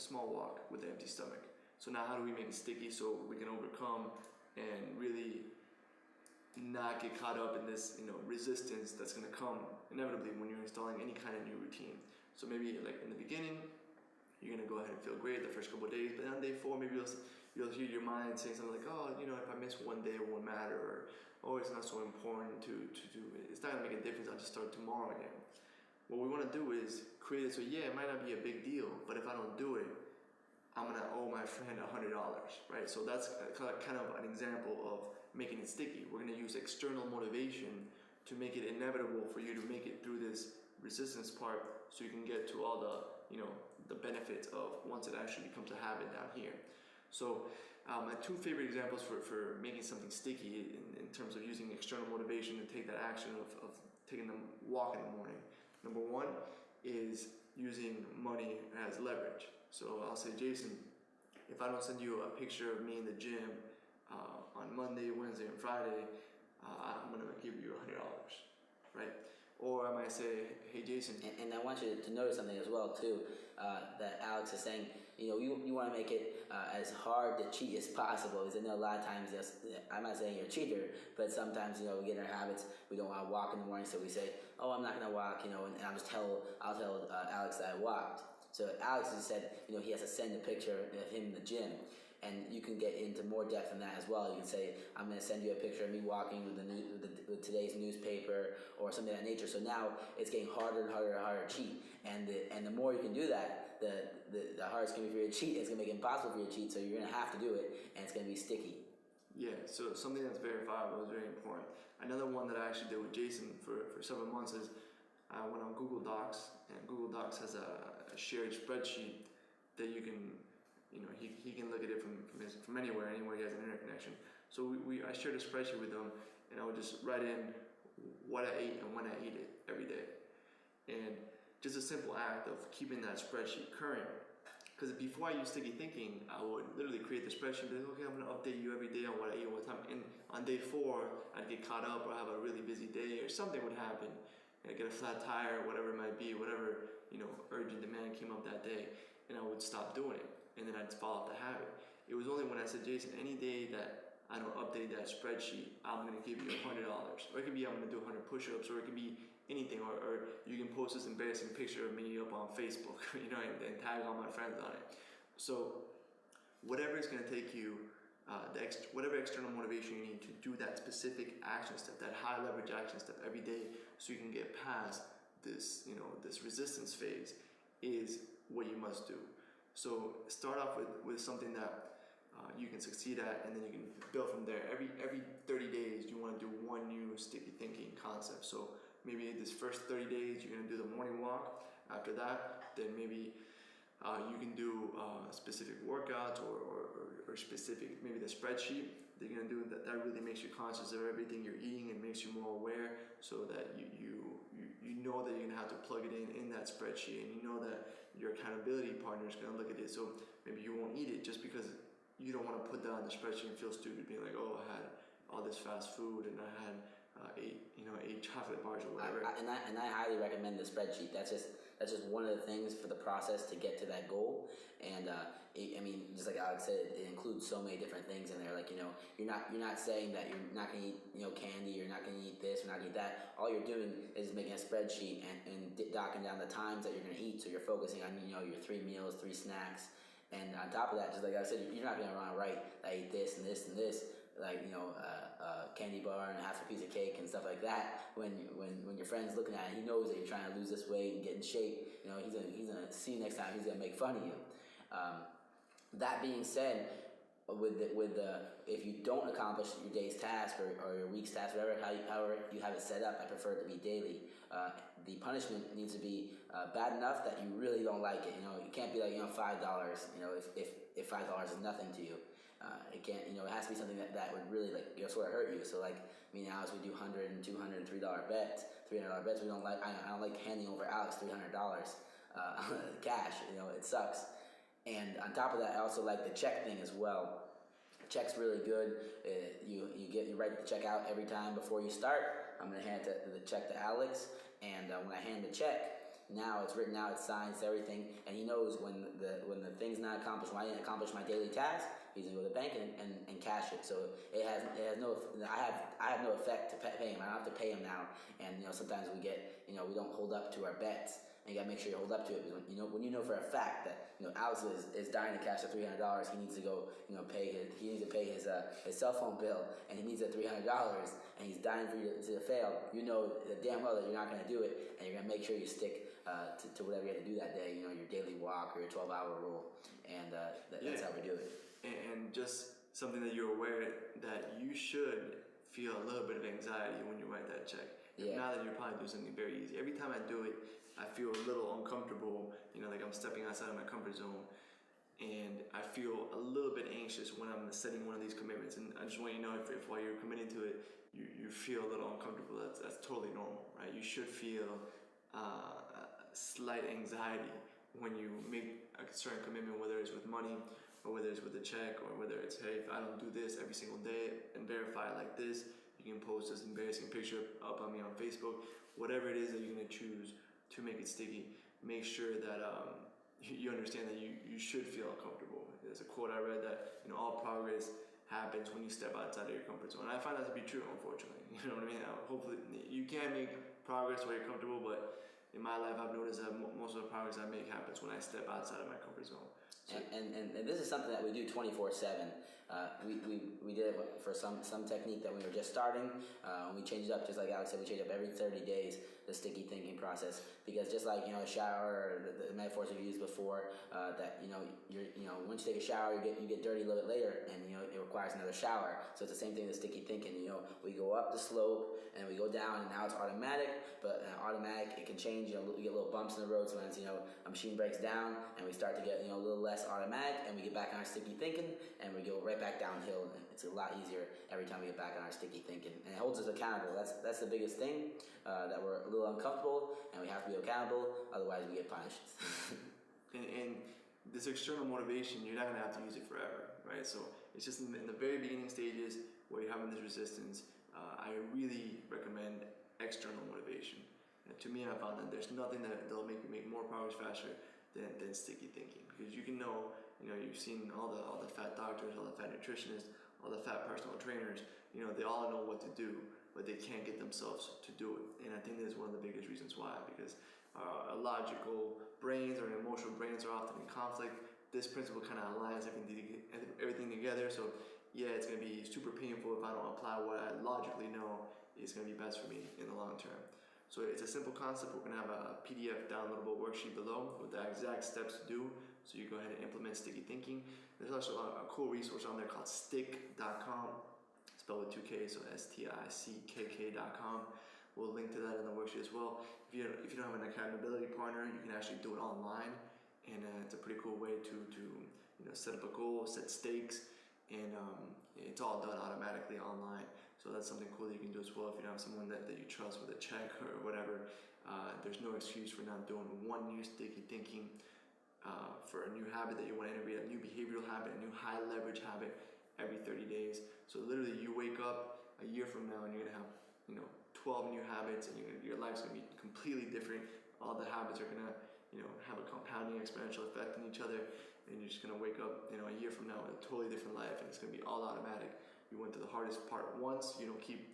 small walk with an empty stomach. So now how do we make it sticky so we can overcome and really not get caught up in this, resistance that's going to come inevitably when you're installing any kind of new routine. So maybe like in the beginning, you're going to go ahead and feel great the first couple of days, but on day 4, maybe you'll hear your mind saying something like, oh, if I miss one day, it won't matter, or oh, it's not so important to do it. It's not going to make a difference. I'll just start tomorrow again. What we want to do is create it so, yeah, it might not be a big deal, but if I don't do it, I'm going to owe my friend $100, right? So that's kind of an example of making it sticky. We're going to use external motivation to make it inevitable for you to make it through this resistance part so you can get to all the, the benefits of once it actually becomes a habit down here. So my 2 favorite examples for making something sticky in terms of using external motivation to take that action of taking the walk in the morning. Number 1 is using money as leverage. So I'll say, Jason, if I don't send you a picture of me in the gym on Monday, Wednesday, and Friday, I'm gonna give you $100, right? Or I might say, hey, Jason. And I want you to notice something as well, too, that Alex is saying, you want to make it as hard to cheat as possible. Because I know a lot of times, I'm not saying you're a cheater, but sometimes, we get in our habits, we don't want to walk in the morning, so we say, oh, I'm not going to walk, and I'll tell Alex that I walked. So Alex has said, he has to send a picture of him in the gym. And you can get into more depth in that as well. You can say, I'm going to send you a picture of me walking with today's newspaper or something of that nature. So now it's getting harder and harder and harder to cheat. And the more you can do that, the harder it's going to be for you to cheat. It's going to make it impossible for you to cheat. So you're going to have to do it, and it's going to be sticky. Yeah, so something that's verifiable is very important. Another one that I actually did with Jason for several months is I went on Google Docs, and Google Docs has a shared spreadsheet that you can, he can look at it from anywhere he has an internet connection. So I shared a spreadsheet with him, and I would just write in what I ate and when I eat it every day. And just a simple act of keeping that spreadsheet current. Because before I used sticky thinking, I would literally create the spreadsheet and be like, okay, I'm going to update you every day on what I eat all the time. And on day 4, I'd get caught up or have a really busy day or something would happen. I'd get a flat tire, whatever it might be, whatever, urgent demand came up that day, and I would stop doing it. And then I'd follow up the habit. It was only when I said, Jason, any day that I don't update that spreadsheet, I'm going to give you $100. Or it could be I'm going to do 100 push-ups, or it could be anything. Or you can post this embarrassing picture of me up on Facebook, and tag all my friends on it. So whatever is going to take you, whatever external motivation you need to do that specific action step, that high leverage action step every day, so you can get past this, this resistance phase, is what you must do. So start off with something that you can succeed at, and then you can build from there. Every 30 days, you want to do one new sticky thinking concept. So maybe this first 30 days, you're going to do the morning walk. After that, then maybe you can do specific workouts or specific, maybe the spreadsheet that you're going to do that really makes you conscious of everything you're eating and makes you more aware, so that you know that you're going to have to plug it in that spreadsheet, and you know that your accountability partner is going to look at it. So maybe you won't eat it just because you don't want to put that on the spreadsheet and feel stupid being like, oh, I had all this fast food and I had 8 chocolate bars or whatever. And I highly recommend the spreadsheet. That's just one of the things for the process to get to that goal. And just like Alex said, it includes so many different things in there. Like, you're not saying that you're not going to eat candy, you're not going to eat this, you're not going to eat that. All you're doing is making a spreadsheet and docking down the times that you're going to eat. So you're focusing on your 3 meals, 3 snacks. And on top of that, just like I said, you're not going to run right. I ate this and this and this, like a candy bar and half a piece of cake and stuff like that. When your friend's looking at it, he knows that you're trying to lose this weight and get in shape. He's gonna see you next time. He's gonna make fun of you. That being said, if you don't accomplish your day's task or your week's task, however you have it set up, I prefer it to be daily. The punishment needs to be bad enough that you really don't like it. It can't be like $5. If $5 is nothing to you, it can't. It has to be something that would really sort of hurt you. So me and Alex, we do $100 and $200 and $3 bets, $300 bets. We don't like. I don't like handing over Alex $300 cash. It sucks. And on top of that, I also like the check thing as well. Check's really good. You write the check out every time before you start. I'm gonna hand the check to Alex, and when I hand the check, Now it's written out, it's signed, it's everything, and he knows when the thing's not accomplished, when I didn't accomplish my daily task, he's gonna go to the bank and cash it. So it has no, I have no effect to pay him. I don't have to pay him now. And sometimes we get, we don't hold up to our bets, and you gotta make sure you hold up to it. Because when you know for a fact that Alex is dying to cash the $300, he needs to go he needs to pay his cell phone bill, and he needs the $300, and he's dying for you to fail. You know damn well that you're not gonna do it, and you're gonna make sure you stick to whatever you had to do that day. Your daily walk or your 12-hour rule, and that's how we do it. And just something that you're aware that you should feel a little bit of anxiety when you write that check. Yeah. Now that you're probably doing something very easy. Every time I do it, I feel a little uncomfortable, like I'm stepping outside of my comfort zone. And I feel a little bit anxious when I'm setting one of these commitments. And I just want you to know if while you're committing to it, you feel a little uncomfortable, that's totally normal, right? You should feel slight anxiety when you make a certain commitment, whether it's with money, or whether it's with a check, or whether it's, hey, if I don't do this every single day and verify it like this, you can post this embarrassing picture up on me on Facebook. Whatever it is that you're going to choose to make it sticky, make sure that you understand that you should feel uncomfortable. There's a quote I read that all progress happens when you step outside of your comfort zone. And I find that to be true, unfortunately. You know what I mean? Hopefully you can make progress while you're comfortable, but in my life I've noticed that most of the progress I make happens when I step outside of my comfort zone. And this is something that we do 24/7. We did it for some technique that we were just starting. We changed it up, just like Alex said. We change up every 30 days the sticky thinking process, because just like a shower, or the metaphors we've used before, that you're once you take a shower, you get dirty a little bit later, and it requires another shower. So it's the same thing with sticky thinking. We go up the slope and we go down, and now it's automatic. But automatic, it can change. We get little bumps in the road. Sometimes a machine breaks down, and we start to get a little less automatic, and we get back on our sticky thinking, and we go right back downhill. And it's a lot easier every time we get back on our sticky thinking, and it holds us accountable. That's the biggest thing, that we're a little uncomfortable, and we have to be accountable. Otherwise, we get punished. and this external motivation, you're not gonna have to use it forever, right? So it's just in the very beginning stages where you're having this resistance. I really recommend external motivation. And to me, I found that there's nothing that'll make you make more progress faster than sticky thinking, because you can you've seen all the fat doctors, all the fat nutritionists, all the fat personal trainers. They all know what to do, but they can't get themselves to do it. And I think that's one of the biggest reasons why, because our logical brains or emotional brains are often in conflict. This principle kind of aligns everything together. So yeah, it's going to be super painful if I don't apply what I logically know is going to be best for me in the long term. So it's a simple concept. We're going to have a PDF downloadable worksheet below with the exact steps to do, so you go ahead and implement sticky thinking. There's also a cool resource on there called stick.com, spelled with 2 K's, so stickk.com. We'll link to that in the worksheet as well. If you don't have an accountability partner, you can actually do it online, and it's a pretty cool way to set up a goal, set stakes, and it's all done automatically online. So that's something cool that you can do as well if you don't have someone that you trust with a check or whatever. There's no excuse for not doing one new sticky thinking for a new habit that you want to integrate, a new behavioral habit, a new high leverage habit every 30 days. So literally you wake up a year from now and you're going to have 12 new habits, and your life's going to be completely different. All the habits are going to have a compounding exponential effect on each other, and you're just going to wake up a year from now with a totally different life, and it's going to be all automatic. You went to the hardest part once, you don't keep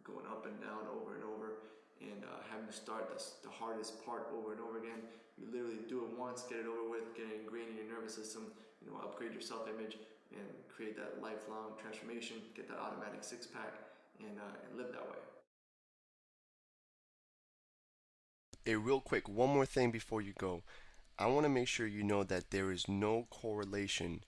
going up and down over and over, and having to start the hardest part over and over again. You literally do it once, get it over with, get it ingrained in your nervous system, upgrade your self-image, and create that lifelong transformation, get that automatic six-pack, and live that way. Hey, real quick, one more thing before you go. I want to make sure you know that there is no correlation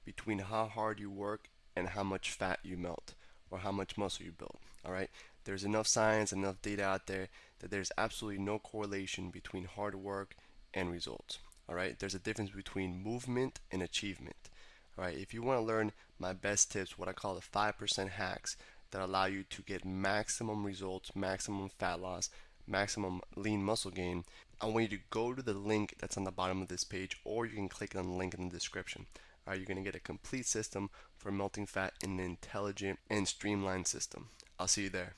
between how hard you work and how much fat you melt or how much muscle you build. All right, there's enough science, enough data out there that there's absolutely no correlation between hard work and results. All right, there's a difference between movement and achievement. All right, if you want to learn my best tips, what I call the 5% hacks that allow you to get maximum results, maximum fat loss, maximum lean muscle gain, I want you to go to the link that's on the bottom of this page, or you can click on the link in the description. All right, you're going to get a complete system for melting fat in an intelligent and streamlined system. I'll see you there.